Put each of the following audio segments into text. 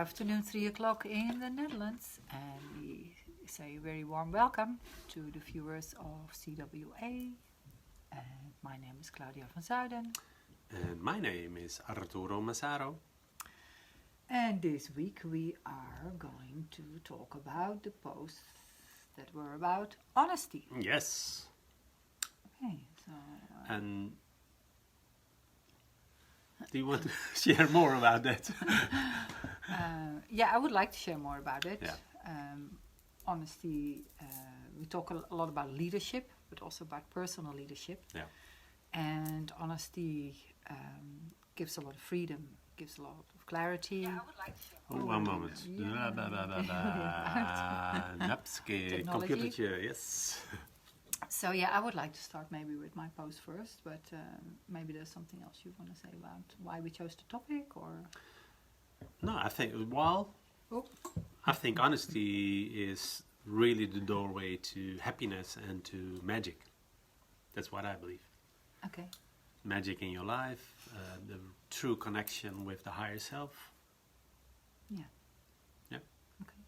afternoon, 3 o'clock in the Netherlands, and we say a very warm welcome to the viewers of CWA. And my name is Claudia van Zuiden. And my name is Arturo Massaro. And this week we are going to talk about the posts that were about honesty. Yes. Okay, so... And do you want to share more about that? Yeah, I would like to share more about it. Yeah. Honesty, we talk a lot about leadership, but also about personal leadership. Yeah. And honesty gives a lot of freedom, gives a lot of clarity. Yeah, I would like to share. One moment. Napske, computertje, yes. So yeah, I would like to start maybe with my post first, but maybe there's something else you want to say about why we chose the topic, or... No, I think, I think honesty is really the doorway to happiness and to magic. That's what I believe. Okay. Magic in your life, the true connection with the higher self. Yeah. Yeah. Okay.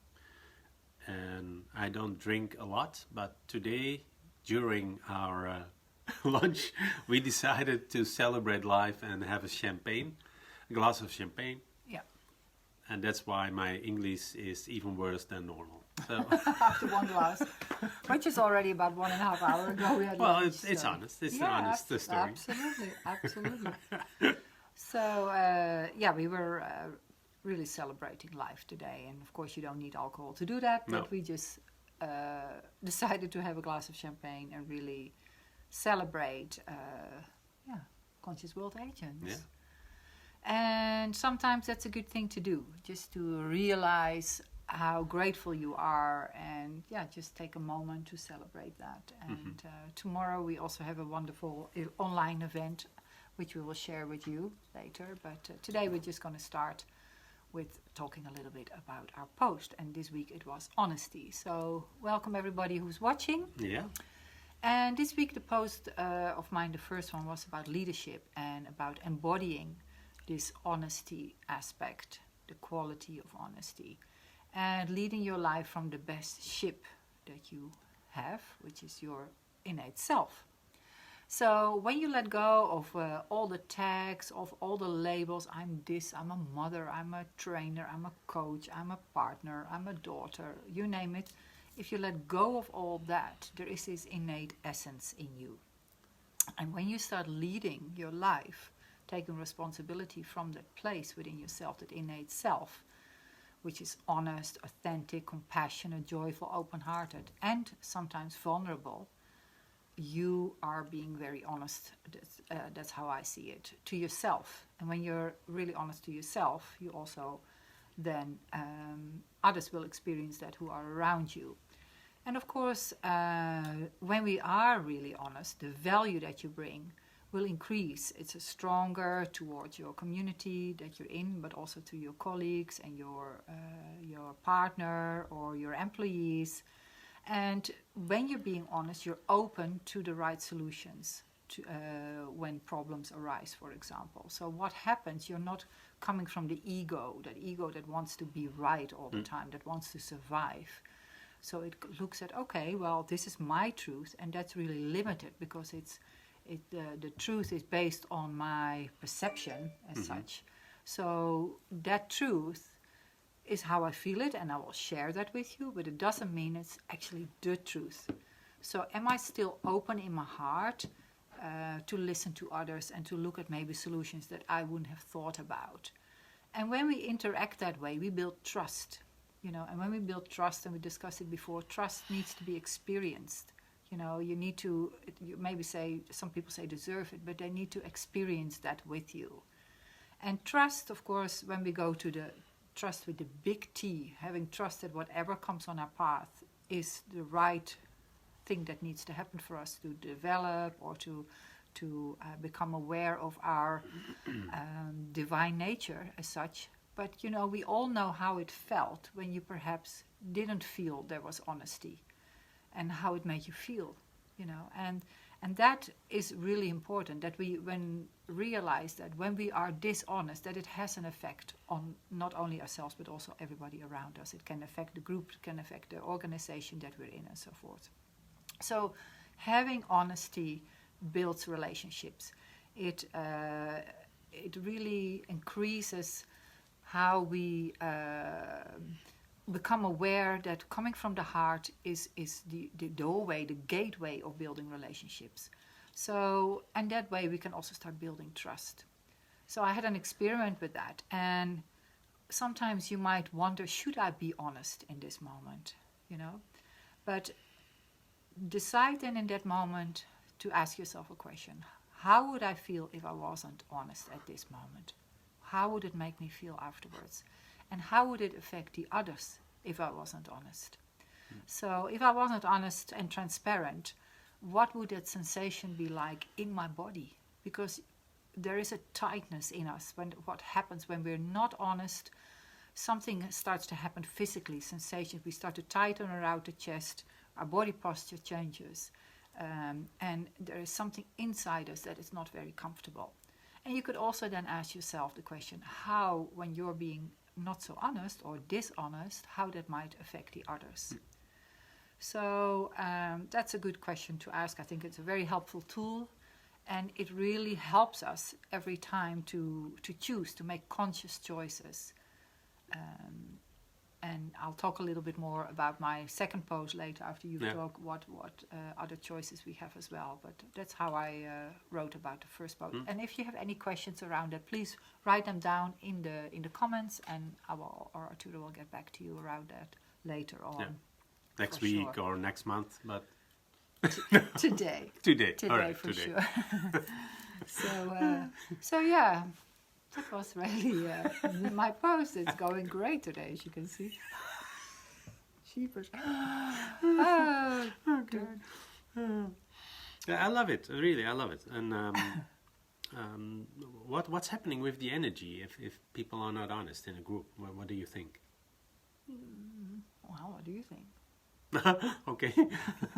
And I don't drink a lot, but today, during our lunch, we decided to celebrate life and have a glass of champagne. Yeah. And that's why my English is even worse than normal. So after one glass, which is already about 1.5 hours ago. We had well, lunch, it's so. honest. It's an honest story. Absolutely, absolutely. So yeah, we were really celebrating life today, and of course you don't need alcohol to do that. But we just decided to have a glass of champagne and really celebrate, conscious world agents. Yeah. And sometimes that's a good thing to do, just to realize how grateful you are, and just take a moment to celebrate that. And tomorrow we also have a wonderful online event, which we will share with you later. But today we're just going to start with talking a little bit about our post. And this week it was honesty. So welcome everybody who's watching. Yeah. And this week the post of mine, the first one, was about leadership and about embodying this honesty aspect, the quality of honesty, and leading your life from the best ship that you have, which is your innate self. So when you let go of all the tags, of all the labels, I'm this, I'm a mother, I'm a trainer, I'm a coach, I'm a partner, I'm a daughter, you name it, if you let go of all that, there is this innate essence in you. And when you start leading your life, taking responsibility from that place within yourself, that innate self, which is honest, authentic, compassionate, joyful, open-hearted, and sometimes vulnerable, you are being very honest. That's how I see it, to yourself. And when you're really honest to yourself, you also then others will experience that who are around you. And of course, when we are really honest, the value that you bring will increase. It's stronger towards your community that you're in, but also to your colleagues and your partner or your employees. And when you're being honest, you're open to the right solutions to, when problems arise, for example. So what happens, you're not coming from the ego that wants to be right all the time, that wants to survive. So it looks at, okay, well, this is my truth, and that's really limited because the truth is based on my perception as such. So that truth is how I feel it, and I will share that with you, but it doesn't mean it's actually the truth. So am I still open in my heart to listen to others and to look at maybe solutions that I wouldn't have thought about? And when we interact that way, we build trust, and when we build trust, and we discussed it before, trust needs to be experienced. You need to, you maybe say, some people say deserve it, but they need to experience that with you. And trust, of course, when we go to the trust with the big T, having trust that whatever comes on our path is the right thing that needs to happen for us to develop or to become aware of our divine nature as such. But, we all know how it felt when you perhaps didn't feel there was honesty, and how it made you feel, and And that is really important, that we realize that when we are dishonest, that it has an effect on not only ourselves, but also everybody around us. It can affect the group, it can affect the organization that we're in, and so forth. So having honesty builds relationships. It really increases how we become aware that coming from the heart is the doorway, the gateway of building relationships. So, and that way we can also start building trust. So I had an experiment with that, and sometimes you might wonder, should I be honest in this moment, you know? But decide then in that moment to ask yourself a question. How would I feel if I wasn't honest at this moment? How would it make me feel afterwards? And how would it affect the others if I wasn't honest? So if I wasn't honest and transparent, what would that sensation be like in my body? Because there is a tightness in us. What happens when we're not honest, something starts to happen physically, sensations. We start to tighten around the chest, our body posture changes, and there is something inside us that is not very comfortable. And you could also then ask yourself the question, how, when you're being not so honest or dishonest, how that might affect the others. So that's a good question to ask. I think it's a very helpful tool, and it really helps us every time to choose, to make conscious choices. And I'll talk a little bit more about my second post later after you've talked what other choices we have as well. But that's how I wrote about the first post. And if you have any questions around that, please write them down in the comments, and Arturo will get back to you around that later on. Yeah. Next week or next month, but today. Today, all right, for sure. So yeah. That was really my post. It's going great today, as you can see. Sheepers. Oh, God. Yeah, I love it. Really, I love it. And what's happening with the energy if people are not honest in a group? What do you think? Well, what do you think? Okay,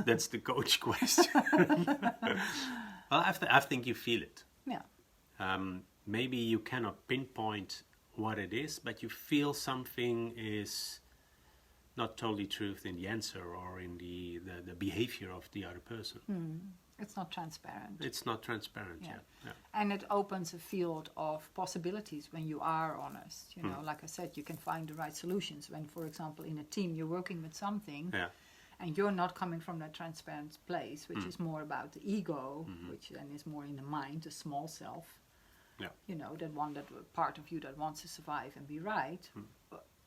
that's the coach question. Well, I think you feel it. Yeah. Maybe you cannot pinpoint what it is, but you feel something is not totally truth in the answer or in the behavior of the other person. It's not transparent. It's not transparent, yeah. And it opens a field of possibilities when you are honest. You know, like I said, you can find the right solutions. When, for example, in a team you're working with something, and you're not coming from that transparent place, which is more about the ego, which then is more in the mind, the small self. Yeah. You know, that part of you that wants to survive and be right.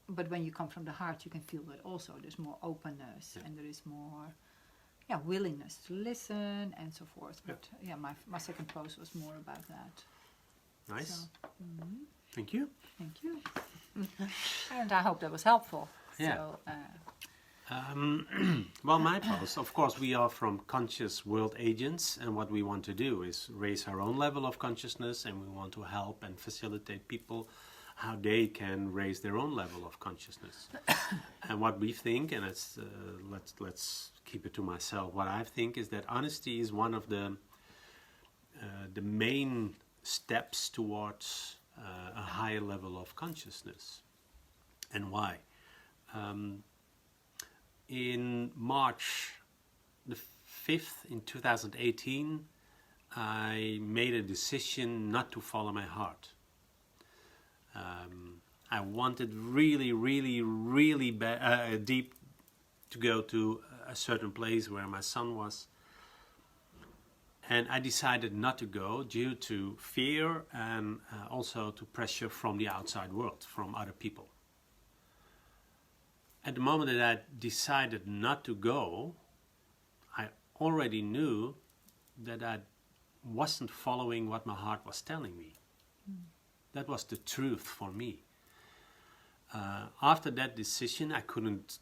But when you come from the heart, you can feel that also. There's more openness and there is more willingness to listen and so forth. But my second post was more about that. Nice. So, Thank you. Thank you. And I hope that was helpful. Yeah. So, well, my post, of course, we are from Conscious World Agents, and what we want to do is raise our own level of consciousness, and we want to help and facilitate people how they can raise their own level of consciousness. And what we think, and it's, let's keep it to myself, what I think is that honesty is one of the main steps towards a higher level of consciousness. And why? In March the 5th in 2018, I made a decision not to follow my heart. I wanted really, really, really deep to go to a certain place where my son was. And I decided not to go due to fear and also to pressure from the outside world, from other people. At the moment that I decided not to go, I already knew that I wasn't following what my heart was telling me. That was the truth for me. After that decision, I couldn't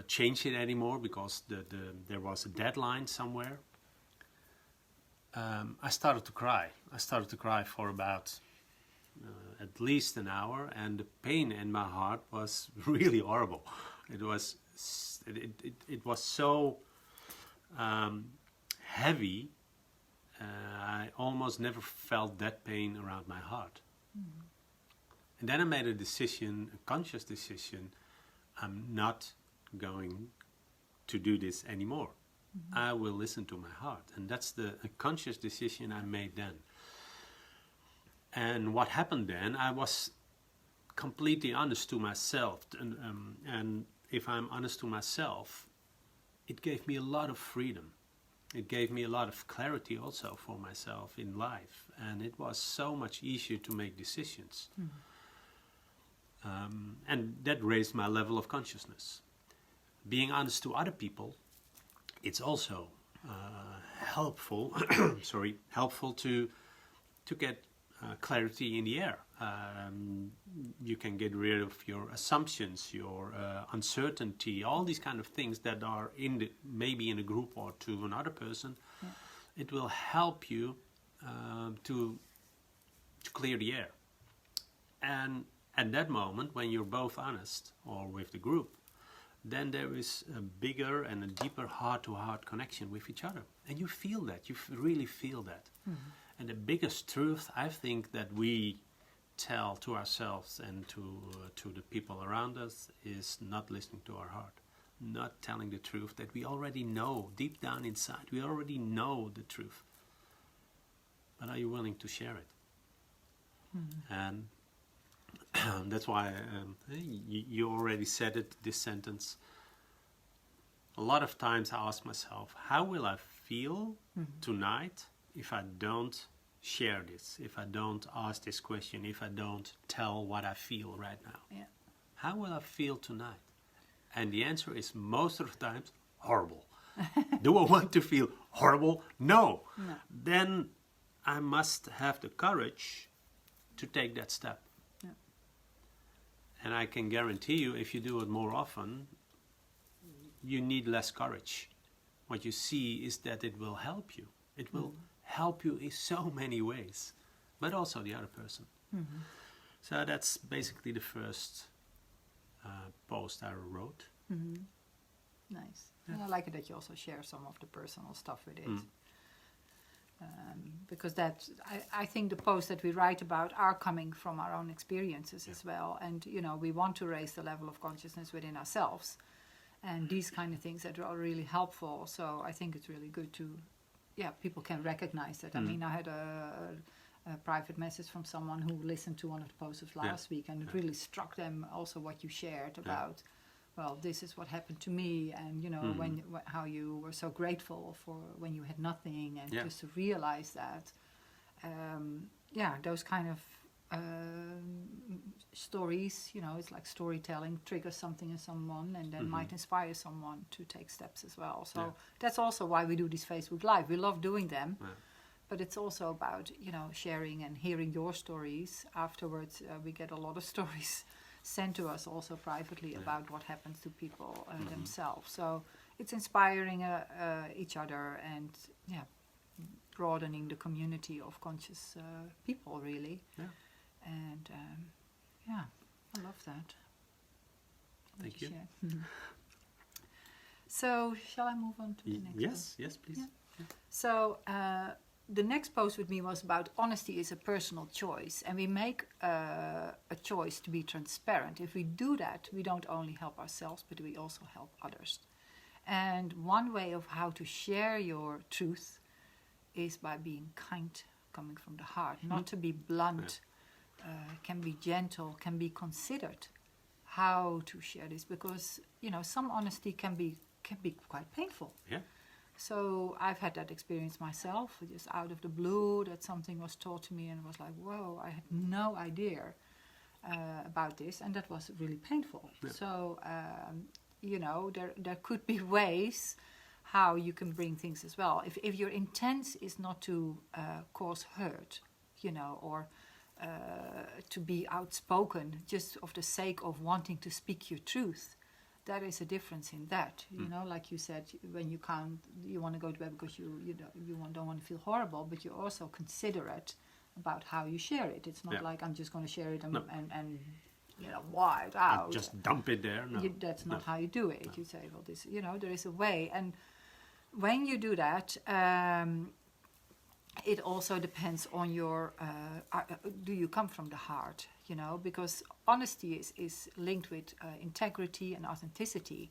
change it anymore because there was a deadline somewhere. I started to cry. I started to cry for about at least an hour, and the pain in my heart was really horrible. It was so heavy I almost never felt that pain around my heart. And then I made a decision, a conscious decision, I'm not going to do this anymore. I will listen to my heart. And that's a conscious decision I made then. And what happened then, I was completely honest to myself. And if I'm honest to myself, it gave me a lot of freedom. It gave me a lot of clarity also for myself in life. And it was so much easier to make decisions. And that raised my level of consciousness. Being honest to other people, it's also helpful. Helpful to get clarity in the air. You can get rid of your assumptions, your uncertainty, all these kind of things that are maybe in a group or to another person. Yeah. It will help you to clear the air. And at that moment, when you're both honest or with the group, then there is a bigger and a deeper heart-to-heart connection with each other. And you feel that. You really feel that. And the biggest truth, I think, that we tell to ourselves and to the people around us is not listening to our heart. Not telling the truth that we already know, deep down inside. We already know the truth. But are you willing to share it? And that's why you already said it, this sentence. A lot of times I ask myself, how will I feel tonight if I don't share this, if I don't ask this question, if I don't tell what I feel right now? Yeah. How will I feel tonight? And the answer is most of the times, horrible. Do I want to feel horrible? No. Then I must have the courage to take that step. Yeah. And I can guarantee you, if you do it more often, you need less courage. What you see is that it will help you. It will help you in so many ways, but also the other person. So that's basically the first post I wrote. Nice. Yeah. And I like it that you also share some of the personal stuff with it. Because that, I think the posts that we write about are coming from our own experiences as well. And, you know, we want to raise the level of consciousness within ourselves. And these kind of things that are really helpful. So I think it's really good to, people can recognize that. I mean, I had a private message from someone who listened to one of the posts of last week, and it really struck them also what you shared about, well, this is what happened to me, and, you know, how you were so grateful for when you had nothing, and just to realize that, those kind of stories, you know, it's like storytelling triggers something in someone and then might inspire someone to take steps as well. So that's also why we do this Facebook Live. We love doing them, but it's also about, you know, sharing and hearing your stories. Afterwards, we get a lot of stories sent to us also privately about what happens to people themselves. So it's inspiring each other and, broadening the community of conscious people, really. And I love that. Thank you. So, shall I move on to the next post? Yes, please. Yeah. So, the next post with me was about honesty is a personal choice. And we make a choice to be transparent. If we do that, we don't only help ourselves, but we also help others. And one way of how to share your truth is by being kind, coming from the heart, not to be blunt. Can be gentle, can be considered how to share this, because, you know, some honesty can be quite painful. So I've had that experience myself, just out of the blue, that something was taught to me and it was like, whoa, I had no idea about this, and that was really painful. So you know, there could be ways how you can bring things as well. If your intent is not to cause hurt, you know, or to be outspoken just of the sake of wanting to speak your truth, there is a difference in that. You know, like you said, when you want to go to bed because you don't want to feel horrible, but you're also considerate about how you share it. It's not like I'm just going to share it and you know, wild out. Just dump it there. No, that's not how you do it. No. You say, well, this, you know, there is a way, and when you do that, it also depends on your, do you come from the heart, you know, because honesty is linked with integrity and authenticity.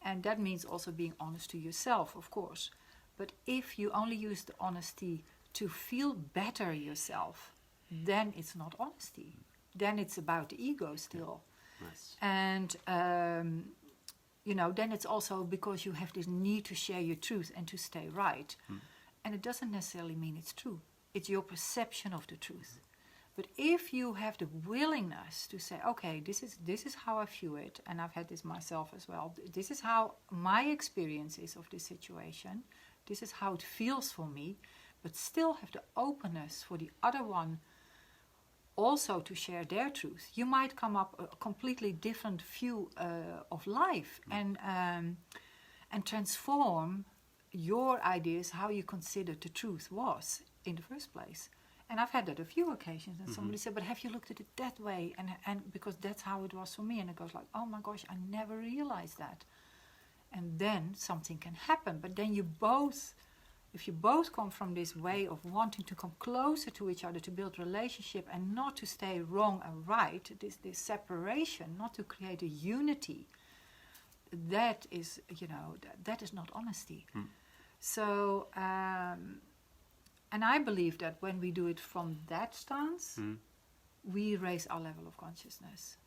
And that means also being honest to yourself, of course. But if you only use the honesty to feel better yourself, then it's not honesty. Then it's about the ego still. Nice. And, you know, then it's also because you have this need to share your truth and to stay right. And it doesn't necessarily mean it's true. It's your perception of the truth. But if you have the willingness to say, okay, this is how I view it, and I've had this myself as well. This is how my experience is of this situation. This is how it feels for me, but still have the openness for the other one also to share their truth. You might come up a completely different view of life and transform your ideas, how you considered the truth was in the first place. And I've had that a few occasions, and somebody said, but have you looked at it that way? And because that's how it was for me. And it goes like, oh my gosh, I never realized that. And then something can happen. But then if you both come from this way of wanting to come closer to each other, to build relationship and not to stay wrong and right, this separation, not to create a unity, that is, you know, that is not honesty. So, and I believe that when we do it from that stance, we raise our level of consciousness.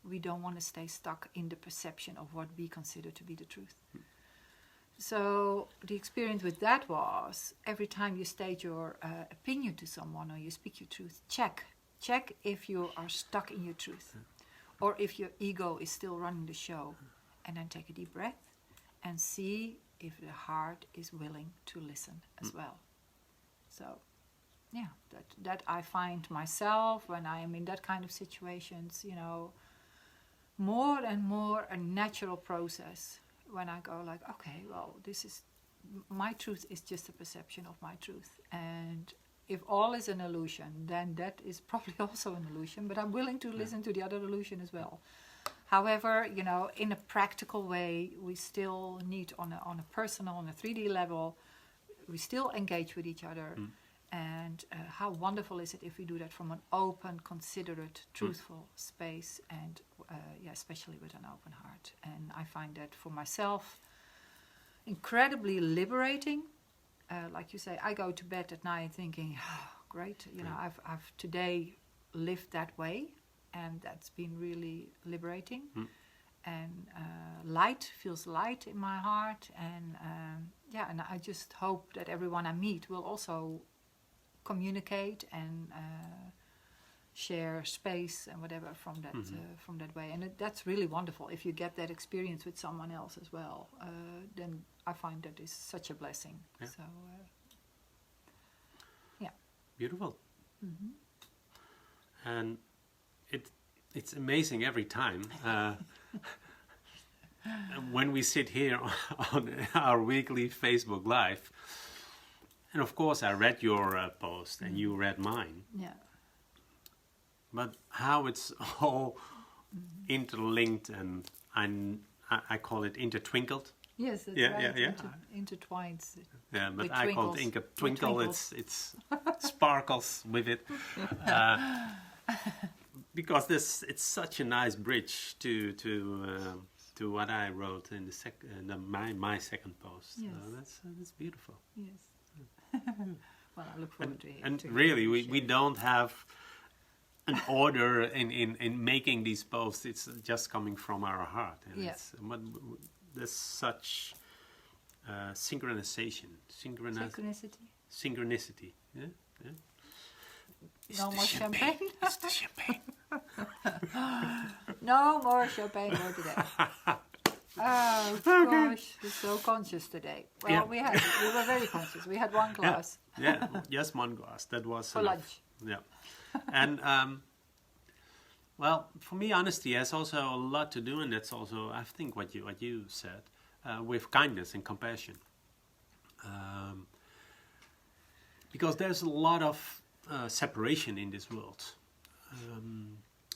We don't want to stay stuck in the perception of what we consider to be the truth. So the experience with that was, every time you state your opinion to someone or you speak your truth, check if you are stuck in your truth, or if your ego is still running the show, and then take a deep breath and see if the heart is willing to listen as well. So, yeah, that I find myself when I am in that kind of situations, you know, more and more a natural process when I go like, okay, well, this is, my truth is just a perception of my truth. And if all is an illusion, then that is probably also an illusion, but I'm willing to listen to the other illusion as well. However, you know, in a practical way, we still need on a personal, on a 3D level, we still engage with each other. And how wonderful is it if we do that from an open, considerate, truthful space, and especially with an open heart. And I find that for myself incredibly liberating. Like you say, I go to bed at night thinking, oh, great, you know, I've today lived that way, and that's been really liberating. And light feels light in my heart, and and I just hope that everyone I meet will also communicate and share space and whatever from that way. And that's really wonderful. If you get that experience with someone else as well, then I find that is such a blessing. Yeah. So, Beautiful. And it's amazing every time when we sit here on our weekly Facebook Live. And of course, I read your post, and you read mine. Yeah. But how it's all interlinked, and I call it intertwinkled. Yes, that's right. Intertwined. Yeah, but with I call it Intertwinkle. It's sparkles with it, because it's such a nice bridge to what I wrote in my second post. Yes. So that's beautiful. Yes. Well, I look forward to it. And really, we don't have an order in making these posts. It's just coming from our heart. And there's such synchronicity. Synchronicity. Yeah. No more champagne? It's the champagne. No more champagne for today. Oh gosh, we're so conscious today. Well, we were very conscious. We had one glass. Yeah, just one glass. That was for enough. lunch. Yeah, and well, for me, honesty has also a lot to do, and that's also, I think, what you said, with kindness and compassion, because there's a lot of separation in this world.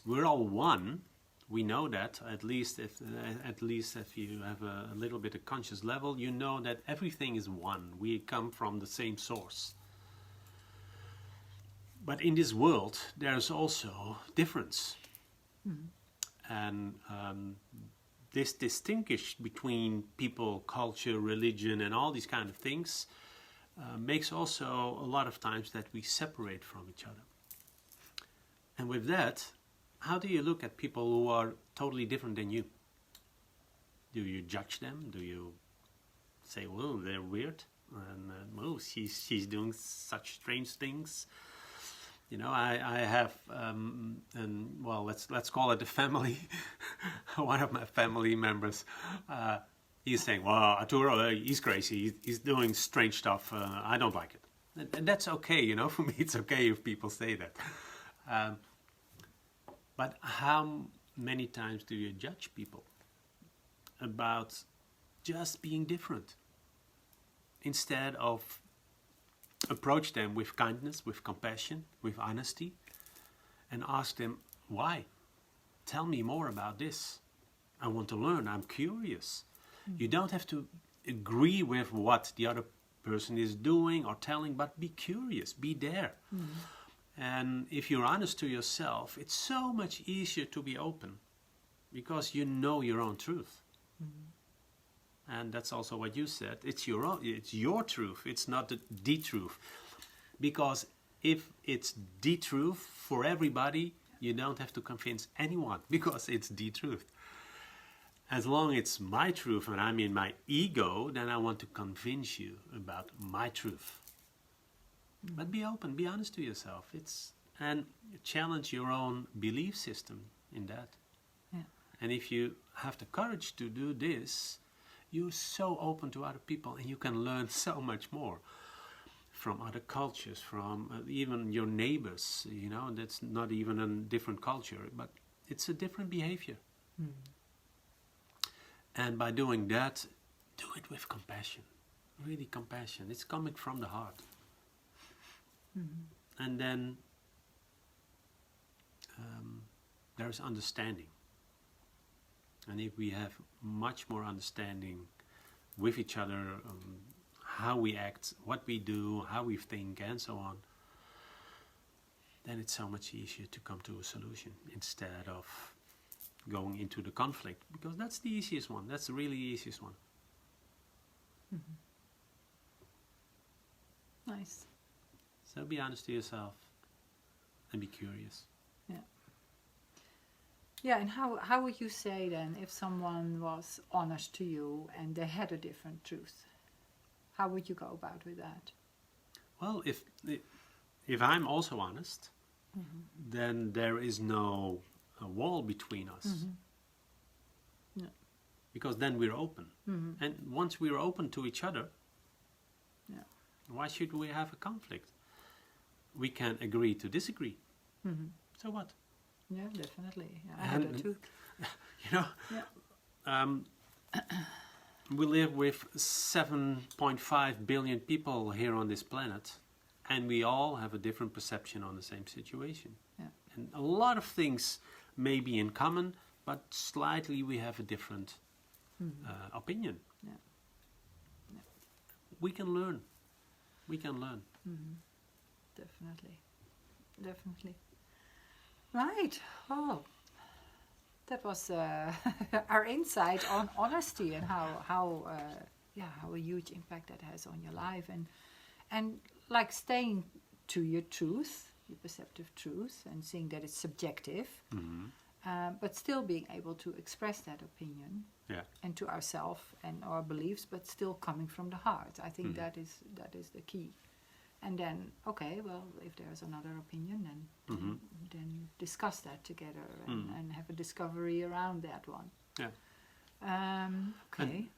We're all one. We know that, at least if you have a little bit of conscious level, you know that everything is one. We come from the same source. But in this world, there's also difference. And this distinguish between people, culture, religion, and all these kind of things makes also a lot of times that we separate from each other. And with that, how do you look at people who are totally different than you? Do you judge them? Do you say, well, they're weird? And, well, she's doing such strange things. You know, I have, and well, let's call it a family. One of my family members, he's saying, well, Arturo, he's crazy. He's doing strange stuff. I don't like it. And that's okay, you know. For me, it's okay if people say that. But how many times do you judge people about just being different instead of approach them with kindness, with compassion, with honesty, and ask them, why? Tell me more about this. I want to learn. I'm curious. You don't have to agree with what the other person is doing or telling, but be curious, be there. And if you're honest to yourself, it's so much easier to be open because you know your own truth. And that's also what you said. It's your truth. It's not the truth. Because if it's the truth for everybody, you don't have to convince anyone because it's the truth. As long as it's my truth and I'm in my ego, then I want to convince you about my truth. But be open, be honest to yourself. And challenge your own belief system in that. Yeah. And if you have the courage to do this, you're so open to other people and you can learn so much more from other cultures, from even your neighbors, you know, that's not even a different culture, but it's a different behavior. And by doing that, do it with compassion, really compassion. It's coming from the heart. And then there's understanding. And if we have much more understanding with each other, how we act, what we do, how we think, and so on, then it's so much easier to come to a solution instead of going into the conflict, because that's the easiest one. That's really the easiest one. Nice. So be honest to yourself and be curious. Yeah, and how would you say then if someone was honest to you and they had a different truth? How would you go about with that? Well, if I'm also honest, then there is no wall between us. Yeah. Because then we're open. And once we're open to each other, why should we have a conflict? We can agree to disagree. So what? Yeah, definitely. Yeah, I have that too. You know, we live with 7.5 billion people here on this planet, and we all have a different perception on the same situation. Yeah. And a lot of things may be in common, but slightly we have a different opinion. Yeah. We can learn. We can learn. Definitely. Definitely. Right. Oh, that was our insight on honesty and how a huge impact that has on your life, and like staying to your truth, your perceptive truth, and seeing that it's subjective, but still being able to express that opinion and to ourselves and our beliefs, but still coming from the heart. I think that is the key. And then, okay, well, if there's another opinion, then discuss that together and have a discovery around that one. Yeah. Okay. And,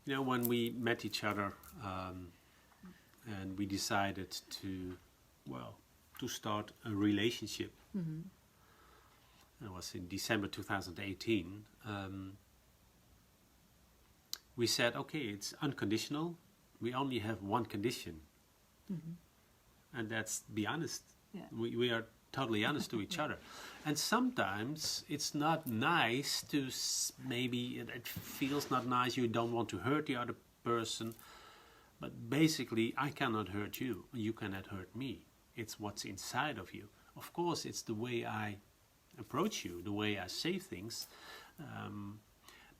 you know, when we met each other and we decided to start a relationship, it was in December 2018, we said, okay, it's unconditional. We only have one condition, and that's be honest. Yeah. We are totally honest to each other. And sometimes it's not nice to, maybe it feels not nice, you don't want to hurt the other person, but basically I cannot hurt you, you cannot hurt me. It's what's inside of you. Of course, it's the way I approach you, the way I say things,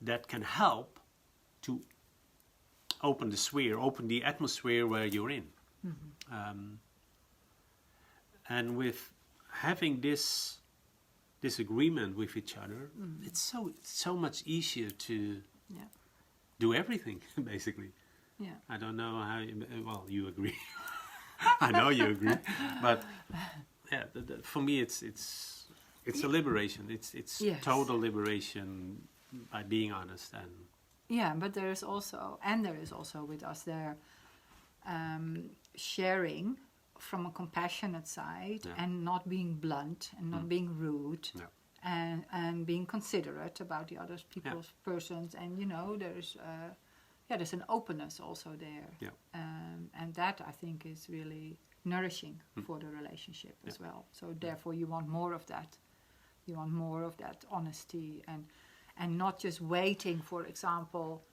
that can help to open the sphere, open the atmosphere where you're in. And with having this agreement with each other, it's so much easier to do everything, basically. Yeah. I don't know how. Well, you agree. I know you agree, but yeah, for me, it's a liberation. It's total liberation by being honest and. Yeah, but there is also with us there sharing from a compassionate side and not being blunt and not being rude and being considerate about the other people's persons, and there's an openness also there, and that I think is really nourishing for the relationship as well. So therefore you want more of that. You want more of that honesty and not just waiting, for example,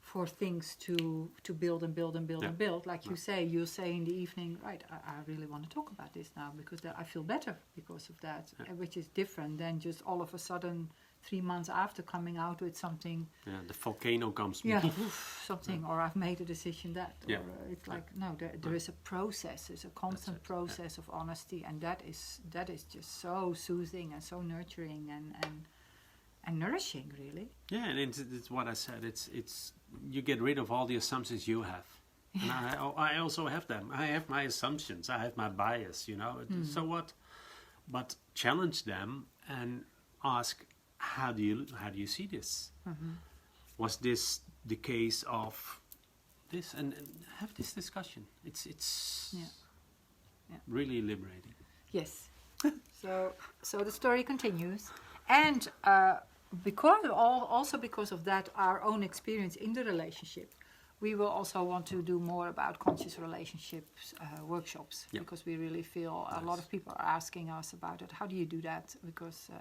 for things to build and build and build and build. Like you say in the evening, right, I really want to talk about this now because I feel better because of that, which is different than just all of a sudden 3 months after coming out with something. Yeah, the volcano comes. Something, or I've made a decision that. Yeah. Or it's like, no, there is a process, there's a constant process of honesty, and that is just so soothing and so nurturing and nourishing, really. Yeah, and it's what I said. It's you get rid of all the assumptions you have. And I also have them. I have my assumptions. I have my bias. So what? But challenge them and ask, how do you see this? Was this the case of this? And have this discussion. It's really liberating. Yes. So the story continues, and because of that, our own experience in the relationship, we will also want to do more about conscious relationships workshops, because we really feel a lot of people are asking us about it. How do you do that? Because,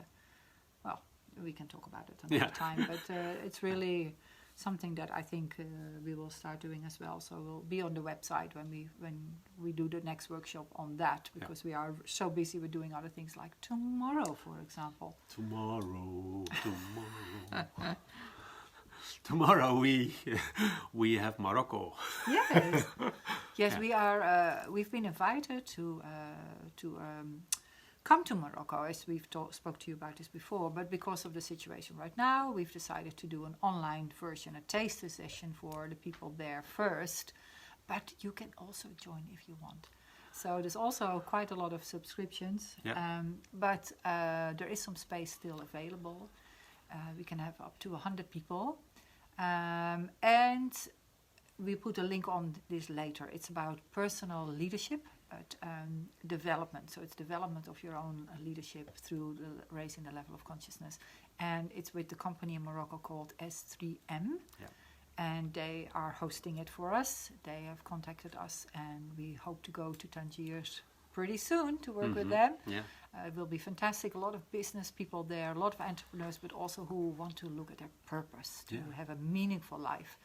we can talk about it another time, but it's really something that I think we will start doing as well. So we'll be on the website when we do the next workshop on that, because we are so busy with doing other things, like tomorrow, for example. Tomorrow we have Morocco. Yes, we are. We've been invited to come to Morocco, as we've spoke to you about this before, but because of the situation right now, we've decided to do an online version, a taster session for the people there first, but you can also join if you want. So there's also quite a lot of subscriptions, but there is some space still available. We can have up to 100 people, and we put a link on this later. It's about personal leadership, but development. So it's development of your own leadership through raising the level of consciousness. And it's with the company in Morocco called S3M. And they are hosting it for us. They have contacted us, and we hope to go to Tangier pretty soon to work with them. It will be fantastic. A lot of business people there, a lot of entrepreneurs, but also who want to look at their purpose, to have a meaningful life,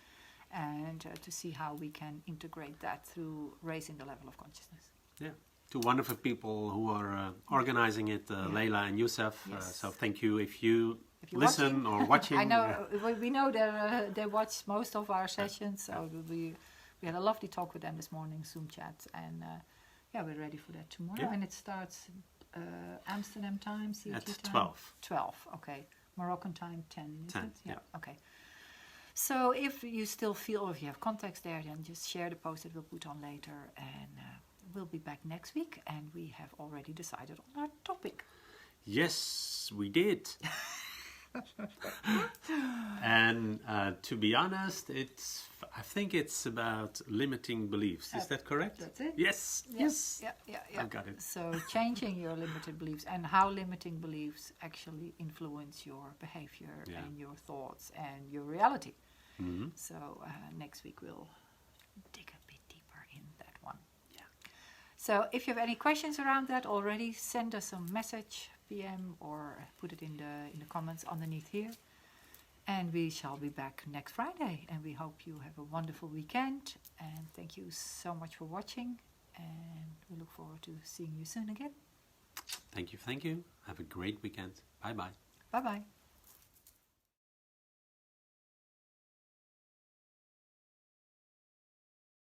and to see how we can integrate that through raising the level of consciousness. Yeah, two wonderful people who are organizing it, Leila and Youssef. So thank you if you listen or watching. I know we know that they watch most of our sessions. So we had a lovely talk with them this morning, Zoom chat, and we're ready for that tomorrow. And it starts Amsterdam time, CET at time? 12. 12, okay. Moroccan time 10, is 10, it? Yeah, okay. So if you still feel, or if you have contacts there, then just share the post that we'll put on later, and we'll be back next week, and we have already decided on our topic. Yes, we did. And to be honest, I think it's about limiting beliefs. Is that correct? That's it. Yes. Yeah. I got it. So changing your limited beliefs, and how limiting beliefs actually influence your behavior and your thoughts and your reality. So next week we'll dig a bit deeper in that one. So if you have any questions around that already, send us a message, PM, or put it in the comments underneath here. And we shall be back next Friday. And we hope you have a wonderful weekend. And thank you so much for watching. and we look forward to seeing you soon again. Thank you. Have a great weekend. Bye-bye. Bye-bye.